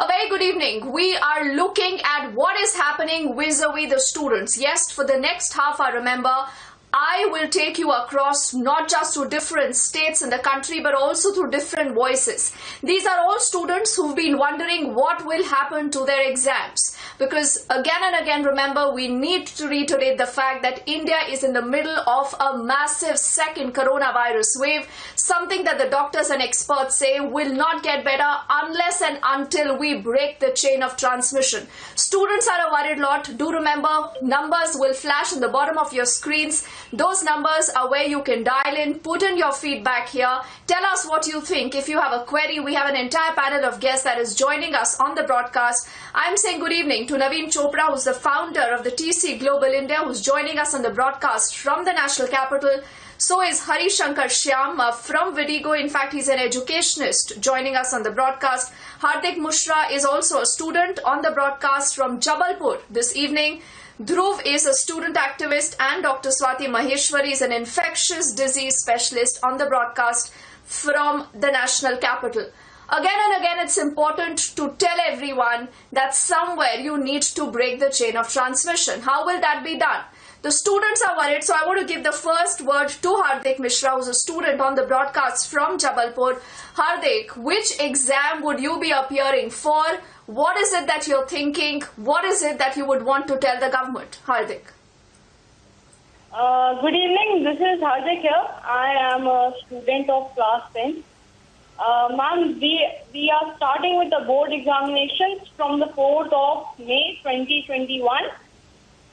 A very good evening. We are looking at what is happening vis-a-vis the students. Yes, for the next half hour, remember, I will take you across not just to different states in the country but also through different voices. These are all students who've been wondering what will happen to their exams. Because again and again, remember, we need to reiterate the fact that India is in the middle of a massive second coronavirus wave, something that the doctors and experts say will not get better unless and until we break the chain of transmission. Students are a worried lot. Do remember, numbers will flash in the bottom of your screens. Those numbers are where you can dial in, put in your feedback here. Tell us what you think. If you have a query, we have an entire panel of guests that is joining us on the broadcast. I'm saying good evening to Naveen Chopra, who's the founder of the TC Global India, who's joining us on the broadcast from the national capital. So is Hari Shankar Shyam from Vidigo. In fact, he's an educationist joining us on the broadcast. Hardik Mushra is also a student on the broadcast from Jabalpur this evening. Dhruv is a student activist and Dr. Swati Maheshwari is an infectious disease specialist on the broadcast from the national capital. Again and again, it's important to tell everyone that somewhere you need to break the chain of transmission. How will that be done? The students are worried, so I want to give the first word to Hardik Mishra, who's a student on the broadcast from Jabalpur. Hardik, which exam would you be appearing for? What is it that you're thinking? What is it that you would want to tell the government? Hardik. Good evening, this is Hardik here. I am a student of class 10. Ma'am, we are starting with the board examinations from the 4th of May 2021.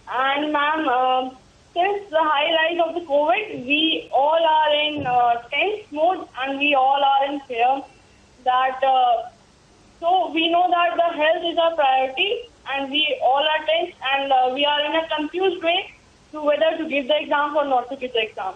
And ma'am, since the high rise of the COVID, we all are in tense mode and we all are in fear that, so we know that the health is our priority and we all are tense and we are in a confused way to whether to give the exam or not to give the exam.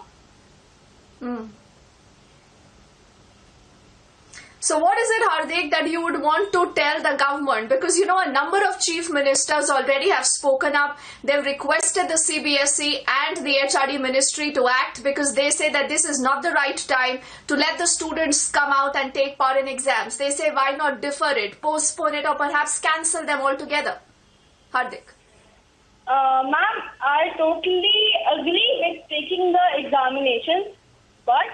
So what is it, Hardik, that you would want to tell the government? Because, you know, a number of chief ministers already have spoken up. They've requested the CBSE and the HRD ministry to act because they say that this is not the right time to let the students come out and take part in exams. They say, why not defer it, postpone it, or perhaps cancel them altogether? Hardik. Ma'am, I totally agree with taking the examinations, but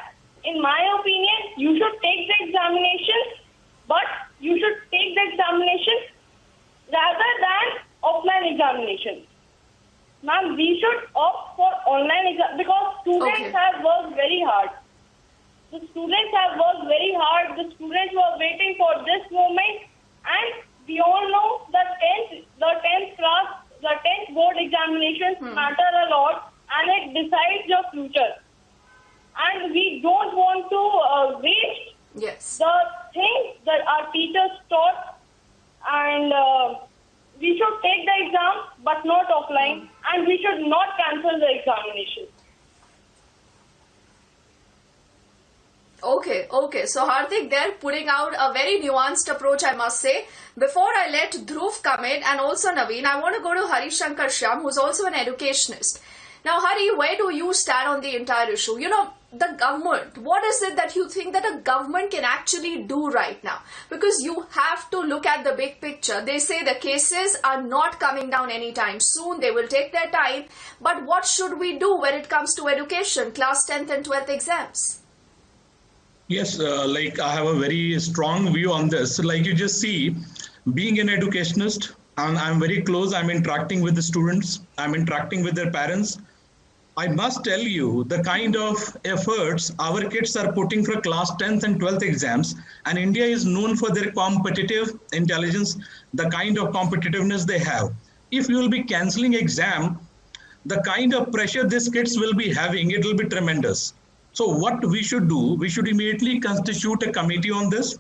in my opinion, you should take the examinations, but you should take the examinations rather than offline examinations. Ma'am, we should opt for online exam because students have worked very hard. The students have worked very hard. The students were waiting for this moment, and we all know the 10th class, the 10th board examinations matter a lot, and it decides your future. And we don't want to waste the things that our teachers taught, and we should take the exam but not offline, and we should not cancel the examination. Okay. So Hardik, they're putting out a very nuanced approach, I must say. Before I let Dhruv come in and also Naveen, I want to go to Hari Shankar Shyam, who's also an educationist. Now, Hari, where do you stand on the entire issue? You know, the government, what is it that you think that a government can actually do right now? Because you have to look at the big picture. They say the cases are not coming down anytime soon. They will take their time. But what should we do when it comes to education, class 10th and 12th exams? Yes, I have a very strong view on this. Like you just see, being an educationist, and I'm very close, I'm interacting with the students, I'm interacting with their parents. I must tell you the kind of efforts our kids are putting for class 10th and 12th exams, and India is known for their competitive intelligence, the kind of competitiveness they have. If you will be cancelling exam, the kind of pressure these kids will be having, it will be tremendous. So what we should do, we should immediately constitute a committee on this,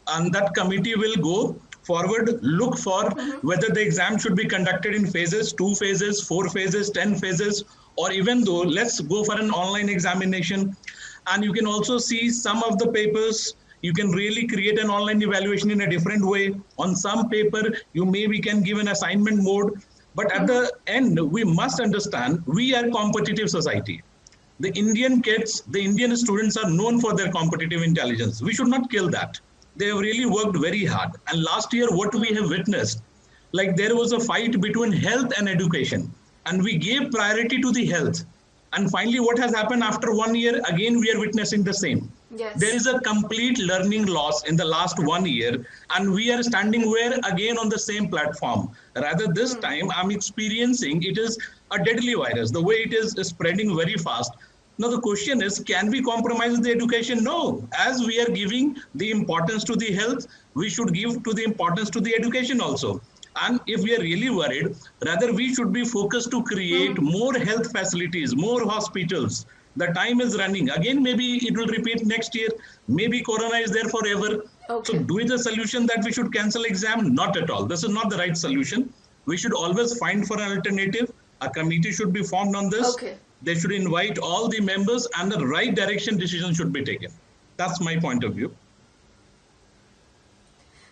and that committee will go forward, look for whether the exam should be conducted in phases, 2 phases, 4 phases, 10 phases, or even though let's go for an online examination. And you can also see some of the papers, you can really create an online evaluation in a different way. On some paper, we can give an assignment mode. But at the end, we must understand we are a competitive society. The Indian kids, the Indian students are known for their competitive intelligence. We should not kill that. They have really worked very hard. And last year, what we have witnessed, like there was a fight between health and education, and we gave priority to the health. And finally, what has happened after 1 year? Again, we are witnessing the same. Yes. There is a complete learning loss in the last 1 year, and we are standing where again on the same platform. Rather, this time I'm experiencing it is a deadly virus. The way it is spreading very fast. Now the question is, can we compromise the education? No. As we are giving the importance to the health, we should give to the importance to the education also. And if we are really worried, rather we should be focused to create more health facilities, more hospitals. The time is running. Again, maybe it will repeat next year. Maybe Corona is there forever. Okay. So do it a solution that we should cancel exam? Not at all. This is not the right solution. We should always find for an alternative. A committee should be formed on this. Okay. They should invite all the members and the right direction decision should be taken. That's my point of view.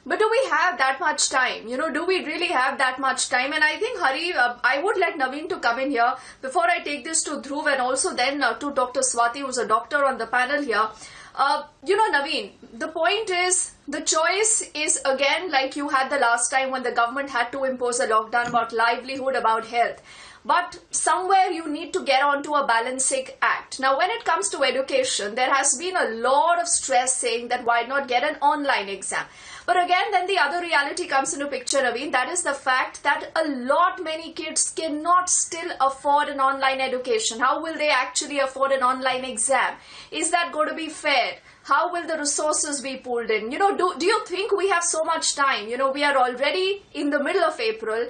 But do we have that much time? Do we really have that much time? And I think, Hari, I would like Naveen to come in here before I take this to Dhruv and also then to Dr. Swati, who's a doctor on the panel here. Naveen, the point is, the choice is again like you had the last time when the government had to impose a lockdown about livelihood, about health. But somewhere you need to get onto a balancing act. Now, when it comes to education, there has been a lot of stress saying that why not get an online exam? But again, then the other reality comes into picture, Naveen. That is the fact that a lot many kids cannot still afford an online education. How will they actually afford an online exam? Is that going to be fair? How will the resources be pulled in? Do you think we have so much time? We are already in the middle of April.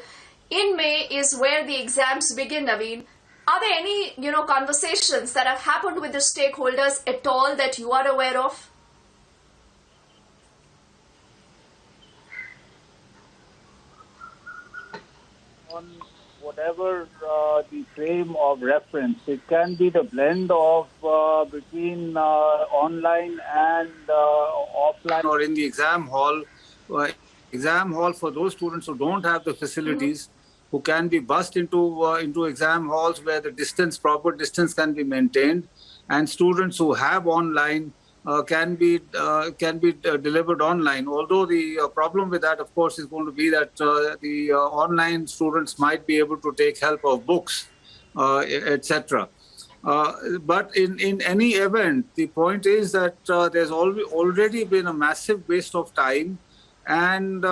In May is where the exams begin, Naveen. Are there any, conversations that have happened with the stakeholders at all that you are aware of? On whatever the frame of reference, it can be the blend of between online and offline or in the exam hall. Exam hall for those students who don't have the facilities, who can be bussed into exam halls where the proper distance can be maintained, and students who have online can be delivered online. Although the problem with that, of course, is going to be that the online students might be able to take help of books, etc. But in any event, the point is that there's already been a massive waste of time. And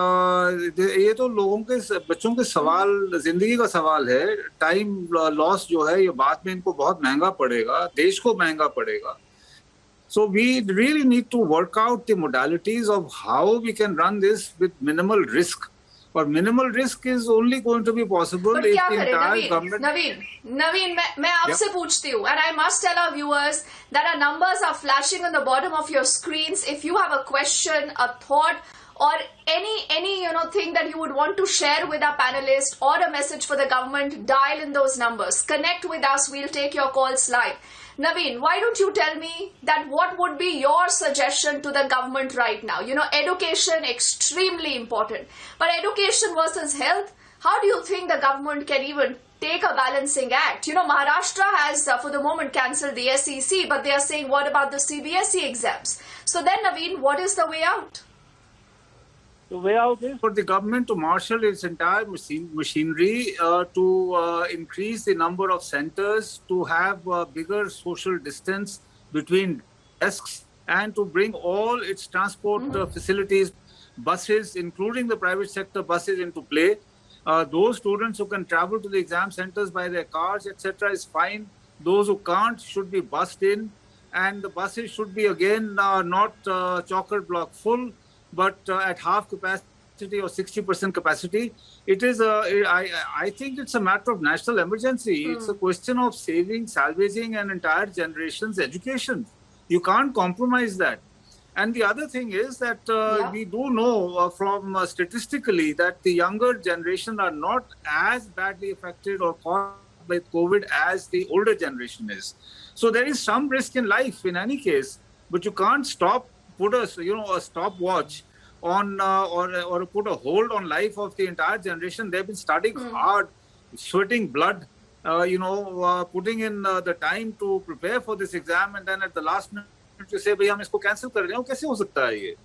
ये तो लोगों के बच्चों के सवाल, जिंदगी का सवाल है. टाइम लॉस जो है ये बाद में इनको बहुत महंगा पड़ेगा, देश को महंगा पड़ेगा. So we really need to work out the modalities of how we can run this with minimal risk. Or minimal risk is only going to be possible if the entire government... Naveen, मैं आपसे पूछती हूँ, and I must tell our viewers that our numbers are flashing on the bottom of your screens. If you have a question, a thought, or any thing that you would want to share with our panelists or a message for the government, dial in those numbers. Connect with us. We'll take your calls live. Naveen, why don't you tell me that what would be your suggestion to the government right now? Education, extremely important. But education versus health, how do you think the government can even take a balancing act? Maharashtra has, for the moment, cancelled the SEC, but they are saying, what about the CBSE exams? So then, Naveen, what is the way out? The way out is for the government to marshal its entire machinery to increase the number of centers, to have bigger social distance between desks, and to bring all its transport facilities, buses, including the private sector buses, into play. Those students who can travel to the exam centers by their cars, etc., is fine. Those who can't should be bussed in, and the buses should be again not chocker block full, but at half capacity or 60% capacity. It is I think it's a matter of national emergency. It's a question of salvaging an entire generation's education. You can't compromise that. And the other thing is that we do know from statistically that the younger generation are not as badly affected or caught by COVID as the older generation is. So there is some risk in life in any case, but you can't put a stopwatch on or put a hold on life of the entire generation. They've been studying hard, sweating blood, putting in the time to prepare for this exam, and then at the last minute you say, "Bhai, hum isko cancel kar rahe hain." Kaise ho sakta hai ye?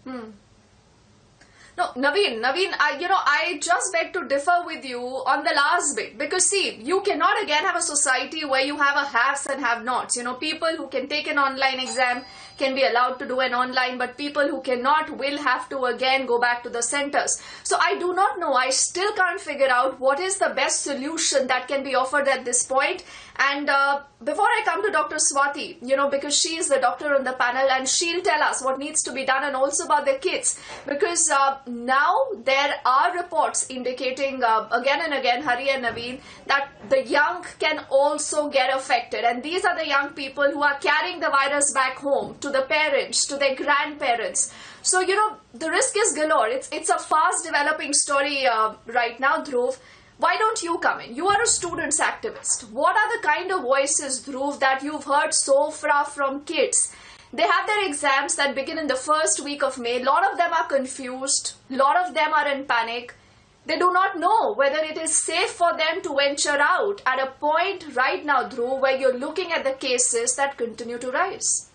No, Naveen, I just beg to differ with you on the last bit, because see, you cannot again have a society where you have a haves and have-nots. People who can take an online exam can be allowed to do an online, but people who cannot will have to again go back to the centers. So I do not know. I still can't figure out what is the best solution that can be offered at this point. And before I come to Dr. Swati, because she is the doctor on the panel and she'll tell us what needs to be done and also about the kids. Because now there are reports indicating again and again, Hari and Naveen, that the young can also get affected. And these are the young people who are carrying the virus back home to the parents, to their grandparents. So, the risk is galore. It's a fast developing story right now, Dhruv. Why don't you come in? You are a students activist. What are the kind of voices, Dhruv, that you've heard so far from kids? They have their exams that begin in the first week of May. A lot of them are confused. A lot of them are in panic. They do not know whether it is safe for them to venture out at a point right now, Dhruv, where you're looking at the cases that continue to rise.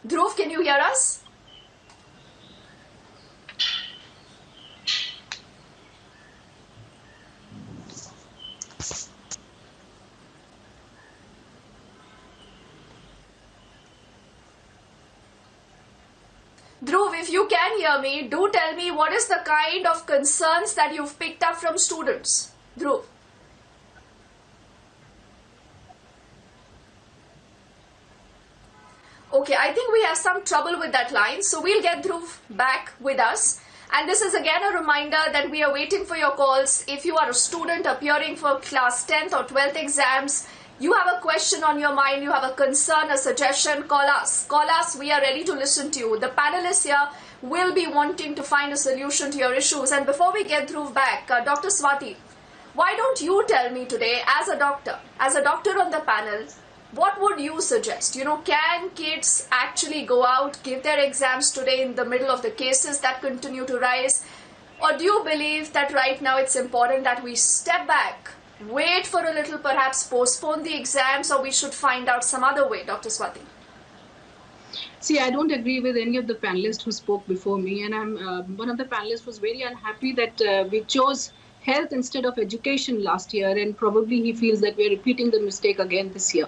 Dhruv, can you hear us? Dhruv, if you can hear me, do tell me what is the kind of concerns that you've picked up from students. Dhruv. Okay, I think we have some trouble with that line, so we'll get Dhruv back with us. And this is again a reminder that we are waiting for your calls. If you are a student appearing for class 10th or 12th exams, you have a question on your mind, you have a concern, a suggestion, call us. Call us, we are ready to listen to you. The panelists here will be wanting to find a solution to your issues. And before we get Dhruv back, Dr. Swati, why don't you tell me today, as a doctor on the panel, what would you suggest? Can kids actually go out, give their exams today in the middle of the cases that continue to rise? Or do you believe that right now it's important that we step back, wait for a little, perhaps postpone the exams, or we should find out some other way, Dr. Swati? See, I don't agree with any of the panelists who spoke before me. And one of the panelists was very unhappy that we chose health instead of education last year, and probably he feels that we're repeating the mistake again this year.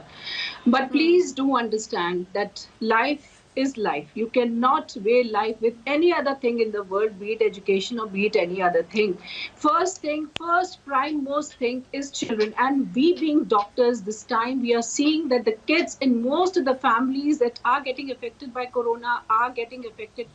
But please do understand that life is life. You cannot weigh life with any other thing in the world, be it education or be it any other thing. First prime most thing is children. And we being doctors, this time we are seeing that the kids in most of the families that are getting affected by corona are getting affected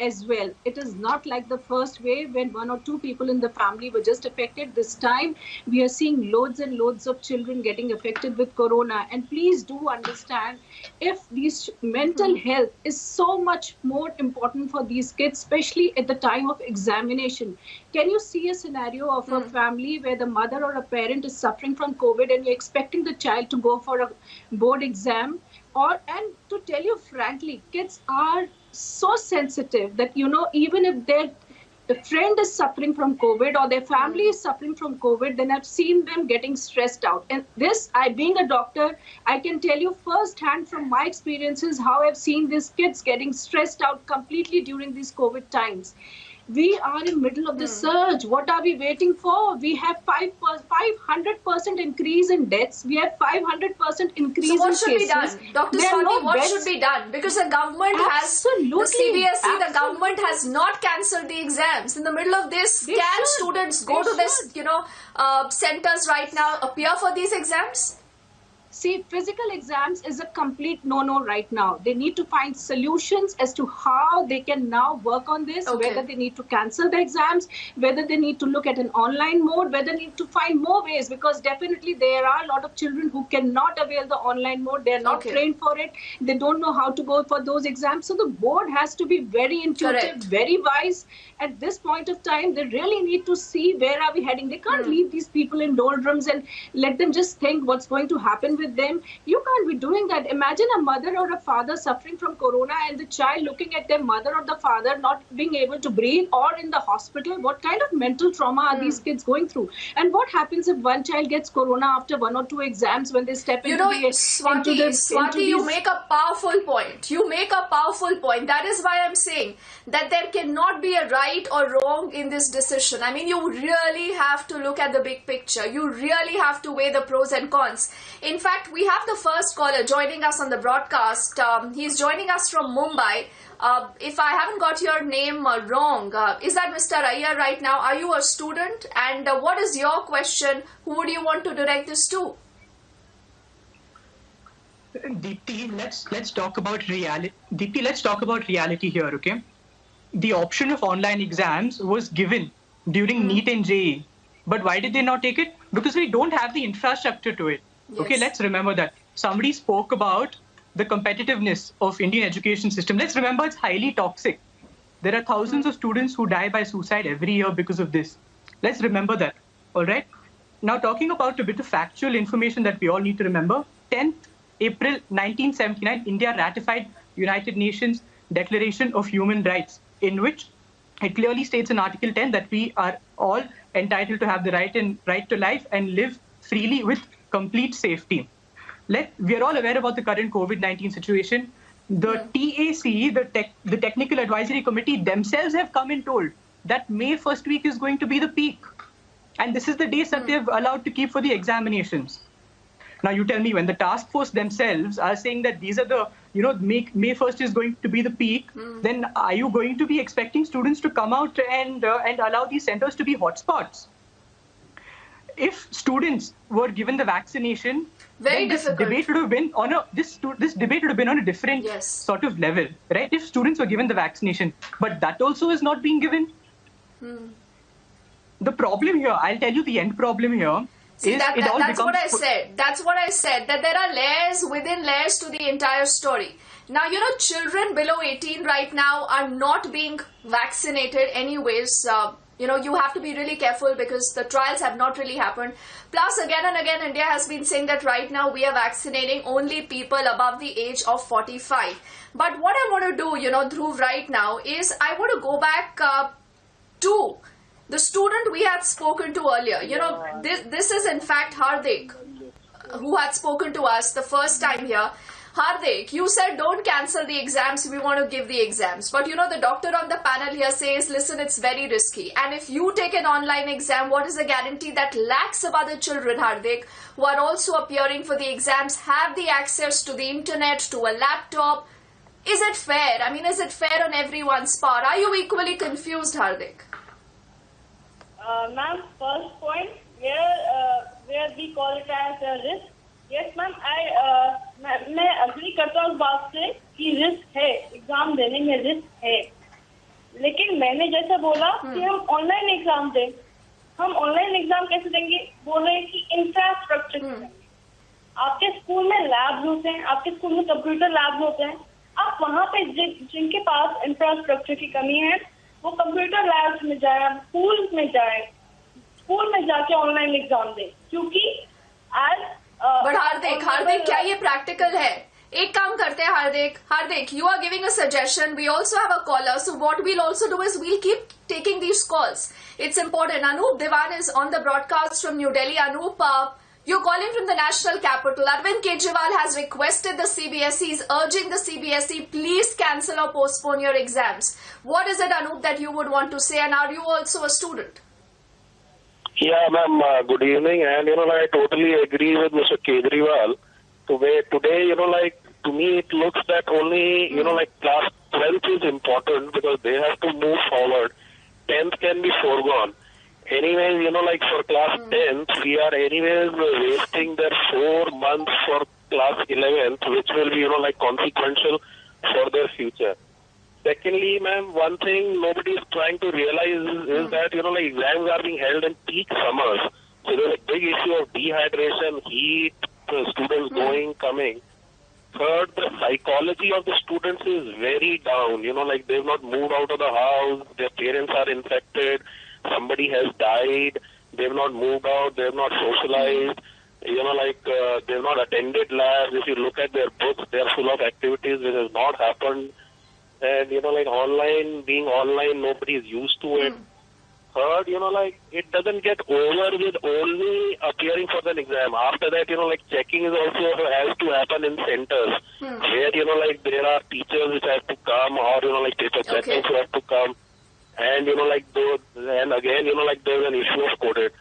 as well. It is not like the first wave when 1 or 2 people in the family were just affected. This time we are seeing loads and loads of children getting affected with corona. And please do understand, if these mental health is so much more important for these kids, especially at the time of examination. Can you see a scenario of a family where the mother or a parent is suffering from COVID and you're expecting the child to go for a board exam? And to tell you frankly, kids are so sensitive that, even if the friend is suffering from COVID or their family is suffering from COVID, then I've seen them getting stressed out. And this, being a doctor, I can tell you firsthand from my experiences how I've seen these kids getting stressed out completely during these COVID times. We are in the middle of the surge. What are we waiting for? We have 500% increase in deaths. We have 500% increase in cases. So what should be done? Dr. Swati, what should be done? Because the government the CBSE, the government has not cancelled the exams. In the middle of this, can students go to this, centers right now, appear for these exams? See, physical exams is a complete no-no right now. They need to find solutions as to how they can now work on this, whether they need to cancel the exams, whether they need to look at an online mode, whether they need to find more ways, because definitely there are a lot of children who cannot avail the online mode. They're not trained for it. They don't know how to go for those exams. So the board has to be very intuitive, very wise. At this point of time, they really need to see where are we heading. They can't leave these people in doldrums and let them just think what's going to happen with with them. You can't be doing that. Imagine a mother or a father suffering from corona and the child looking at their mother or the father not being able to breathe or in the hospital. What kind of mental trauma are these kids going through? And what happens if one child gets corona after 1 or 2 exams when they step into Swati, you make a powerful point. You make a powerful point. That is why I'm saying that there cannot be a right or wrong in this decision. I mean, you really have to look at the big picture. You really have to weigh the pros and cons. In fact, we have the first caller joining us on the broadcast. He's joining us from Mumbai. If I haven't got your name wrong, is that Mr. Iyer right now? Are you a student? And what is your question? Who would you want to direct this to? Deepti, let's talk about reality. Deepti, let's talk about reality here, okay? The option of online exams was given during NEET and JEE. But why did they not take it? Because we don't have the infrastructure to it. Yes. Okay, let's remember that. Somebody spoke about the competitiveness of Indian education system. Let's remember it's highly toxic. There are thousands of students who die by suicide every year because of this. Let's remember that, all right? Now, talking about a bit of factual information that we all need to remember, 10th April 1979, India ratified United Nations Declaration of Human Rights, in which it clearly states in Article 10 that we are all entitled to have the right to life and live freely with complete safety. We are all aware about the current COVID-19 situation. The TAC, the Technical Advisory Committee themselves have come and told that May first week is going to be the peak. And this is the dates that they've allowed to keep for the examinations. Now you tell me, when the task force themselves are saying that these are the, May 1st is going to be the peak, then are you going to be expecting students to come out and allow these centers to be hotspots? If students were given the vaccination, then this debate would have been on a different sort of level, right? If students were given the vaccination, but that also is not being given. The problem here, I'll tell you the end problem here. See, that's what I said. That's what I said, that there are layers within layers to the entire story. Now, children below 18 right now are not being vaccinated anyways. You have to be really careful because the trials have not really happened. Plus, again and again, India has been saying that right now we are vaccinating only people above the age of 45. But what I want to do, Dhruv, right now is I want to go back to the student we had spoken to earlier. This is in fact Hardik, who had spoken to us the first time here. Hardik, you said don't cancel the exams, we want to give the exams. But the doctor on the panel here says, listen, it's very risky. And if you take an online exam, what is the guarantee that lakhs of other children, Hardik, who are also appearing for the exams, have the access to the internet, to a laptop? Is it fair? I mean, is it fair on everyone's part? Are you equally confused, Hardik? Ma'am, first point, where we call it as a risk. Yes, ma'am, मैं agree करता हूँ उस बात से कि risk है, exam देने में रिस्क है, लेकिन मैंने जैसे बोला कि हम ऑनलाइन एग्जाम दें, हम ऑनलाइन एग्जाम कैसे देंगे? बोल रहे हैं कि इंफ्रास्ट्रक्चर, आपके स्कूल में लैब होते हैं, आपके स्कूल में कंप्यूटर लैब होते हैं, आप वहाँ पे जिनके पास इंफ्रास्ट्रक्चर की कमी है वो कंप्यूटर लैब्स में जाए, स्कूल में जाके ऑनलाइन एग्जाम दें, क्योंकि आज बट हार्दिक क्या ये प्रैक्टिकल है? एक काम करते हैं हार्दिक, you are giving a suggestion. We also have a caller. So what we'll also do is we'll keep taking these calls. It's important. Anoop Diwan is on the broadcast from New Delhi. Anoop, you're calling from the national capital. Arvind Kejriwal has requested the CBSE, is urging the CBSE, please cancel or postpone your exams. What is it, Anoop, that you would want to say? And are you also a student? Yeah, ma'am, good evening. And, I totally agree with Mr. Kejriwal. Today, to me, it looks that only, class 12th is important because they have to move forward. 10th can be foregone. Anyways, for class 10th, we are anyways wasting their 4 months for class 11th, which will be, consequential for their future. Secondly, ma'am, one thing nobody is trying to realize is that, exams are being held in peak summers. So there's a big issue of dehydration, heat, students going, coming. Third, the psychology of the students is very down. They've not moved out of the house, their parents are infected, somebody has died, they've not moved out, they've not socialized. they've not attended labs. If you look at their books, they're full of activities which has not happened. And, online, being online, nobody is used to it. Third, it doesn't get over with only appearing for an exam. After that, checking is also has to happen in centers where, there are teachers which have to come or, paper checkers who have to come. And, and again, there's an issue of coded.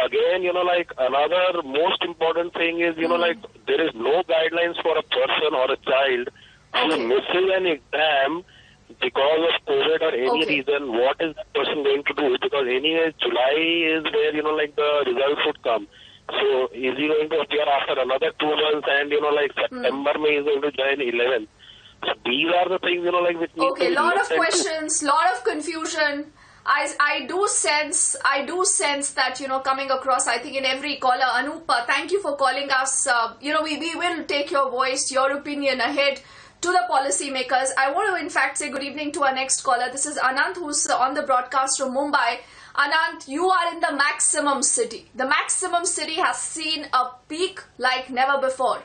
Again, another most important thing is, there is no guidelines for a person or a child who misses an exam because of COVID or any reason. What is that person going to do? Because anyway, July is where, the results would come. So is he going to appear after another 2 months and, September May is going to join 11th? So these are the things, which need to be lot of looked into. questions, lot of confusion. I do sense that, coming across, I think in every caller. Anup, thank you for calling us. We will take your voice, your opinion ahead to the policymakers. I want to in fact say good evening to our next caller. This is Anant, who's on the broadcast from Mumbai. Anant, you are in the maximum city. The maximum city has seen a peak like never before.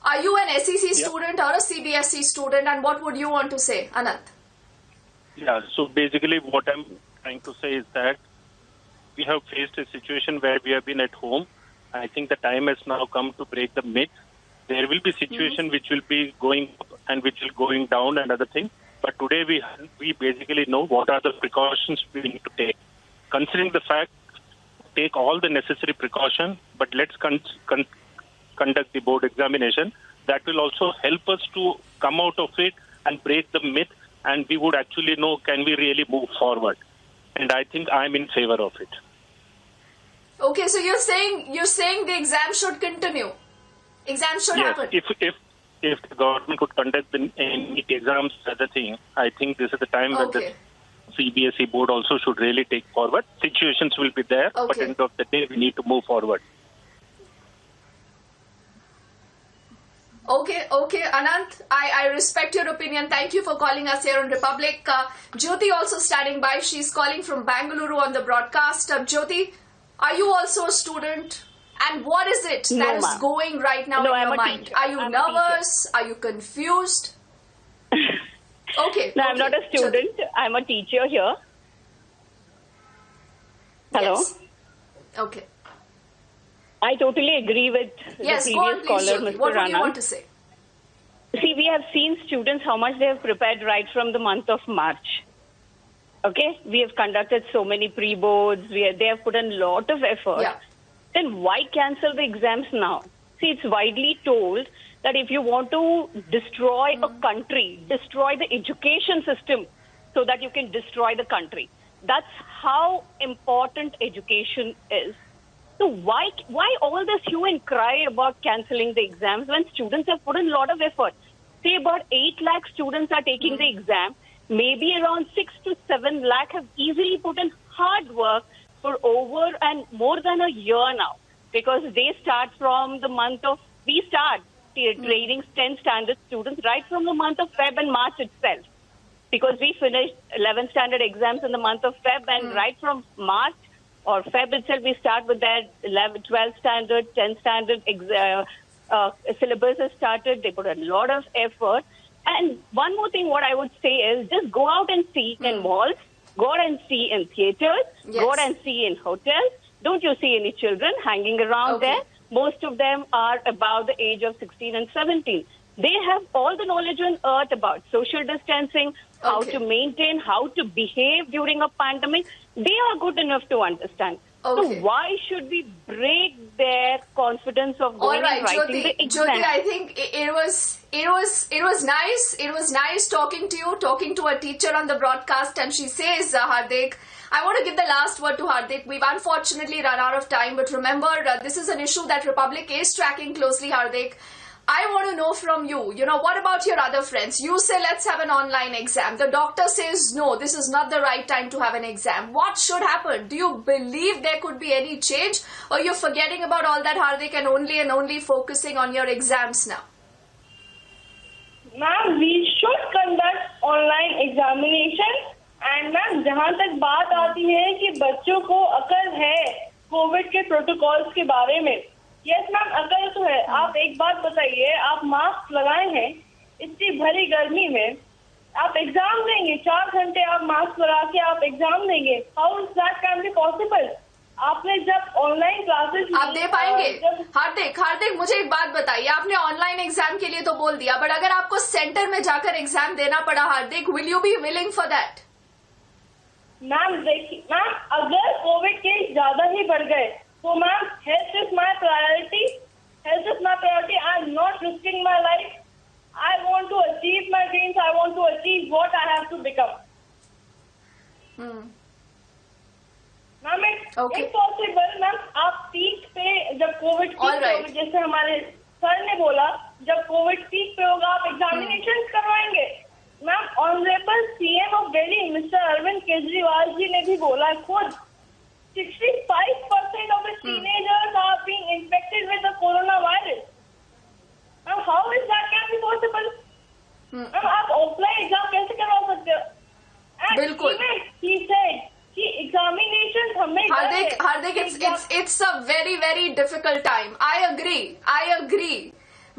Are you an SEC student or a CBSE student, and what would you want to say, Anant? Yeah, so basically what I'm trying to say is that we have faced a situation where we have been at home. I think the time has now come to break the myth. There will be situation which will be going up and which will going down and other things. But today we basically know what are the precautions we need to take. Considering the fact, take all the necessary precaution, but let's conduct the board examination. That will also help us to come out of it and break the myth, and we would actually know, can we really move forward? And I think I'm in favor of it. Okay, so you're saying the exam should continue. Exams should happen. If the government could conduct the NEET exams as a thing, I think this is the time that the CBSE board also should really take forward. Situations will be there, but at the end of the day, we need to move forward. Okay, Anant, I respect your opinion. Thank you for calling us here on Republic. Jyoti also standing by. She's calling from Bangalore on the broadcast. Jyoti, are you also a student? And what is it that is going right now in your mind? Are you nervous? Are you confused? No, I'm not a student. I'm a teacher here. Hello? Yes. Okay. I totally agree with the previous caller, Mr. What do you Anand. want to say? See, we have seen students how much they have prepared right from the month of March. Okay? We have conducted so many pre-boards. They have put in a lot of effort. Yeah. Then why cancel the exams now? See, it's widely told that if you want to destroy a country, destroy the education system so that you can destroy the country. That's how important education is. So why all this hue and cry about cancelling the exams when students have put in a lot of effort? Say about 8 lakh students are taking the exam. Maybe around 6 to 7 lakh have easily put in hard work for over and more than a year now, because they start from the month of, we start training 10th standard students right from the month of Feb and March itself, because we finished 11th standard exams in the month of Feb, and right from March or Feb itself we start with their 11th, 12th standard, 10th standard syllabus has started. They put a lot of effort. And one more thing what I would say is just go out and see in malls, go out and see in theaters, go out and see in hotels. Don't you see any children hanging around there? Most of them are about the age of 16 and 17. They have all the knowledge on earth about social distancing, how to maintain, how to behave during a pandemic. They are good enough to understand. So why should we break their confidence of going and writing the exam? Jyoti, I think it was nice. It was nice talking to you, talking to a teacher on the broadcast, and she says, Hardik, I want to give the last word to Hardik. We've unfortunately run out of time, but remember, this is an issue that Republic is tracking closely, Hardik. I want to know from you, what about your other friends? You say, let's have an online exam. The doctor says, no, this is not the right time to have an exam. What should happen? Do you believe there could be any change? Or you're forgetting about all that, Hardik, and only focusing on your exams now? Ma'am, we should conduct online examinations. And ma'am, जहाँ तक बात आती है कि बच्चों को अकल है, कोविड के प्रोटोकॉल्स के बारे में। यस मैम, अगर तो है, आप एक बात बताइए, आप मास्क लगाए हैं इतनी भरी गर्मी में, आप एग्जाम देंगे 4 घंटे आप मास्क लगा के आप एग्जाम देंगे? How is that can be possible? आपने जब ऑनलाइन क्लासेस आप दे पाएंगे? हार्दिक मुझे एक बात बताइए, आपने ऑनलाइन एग्जाम के लिए तो बोल दिया, बट अगर आपको सेंटर में जाकर एग्जाम देना पड़ा Hardik, will you be willing for that? Ma'am देखिए मैम, अगर कोविड केस ज्यादा ही बढ़ गए तो ma'am, health is my priority, health is my priority. I am not risking my life. I want to achieve my dreams, I want to achieve what I have to become. Ma'am it's impossible. Ma'am आप peak पे जब Covid जैसे हमारे sir ने बोला, जब Covid peak पे होगा आप एग्जामिनेशन करवाएंगे। Ma'am honourable CM of Delhi mister Arvind Kejriwal ji ने भी बोला खुद 65% of the teenagers are being infected with the coronavirus. Now how is that can be possible? Ma'am आप ऑफलाइन एग्जाम कैसे करवा सकते हो? बिल्कुल। He said कि एग्जामिनेशन हमें हार्दिक it's a very difficult time. I agree.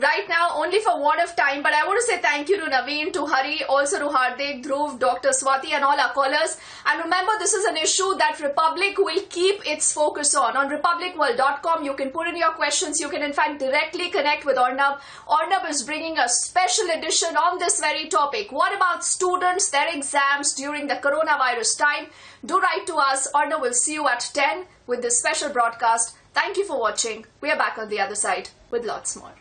Right now, only for want of time, but I want to say thank you to Naveen, to Hari, also to Hardik, Dhruv, Dr. Swati and all our callers. And remember, this is an issue that Republic will keep its focus on. On republicworld.com, you can put in your questions. You can in fact directly connect with Arnab. Arnab is bringing a special edition on this very topic. What about students, their exams during the coronavirus time? Do write to us. Arnab will see you at 10 with this special broadcast. Thank you for watching. We are back on the other side with lots more.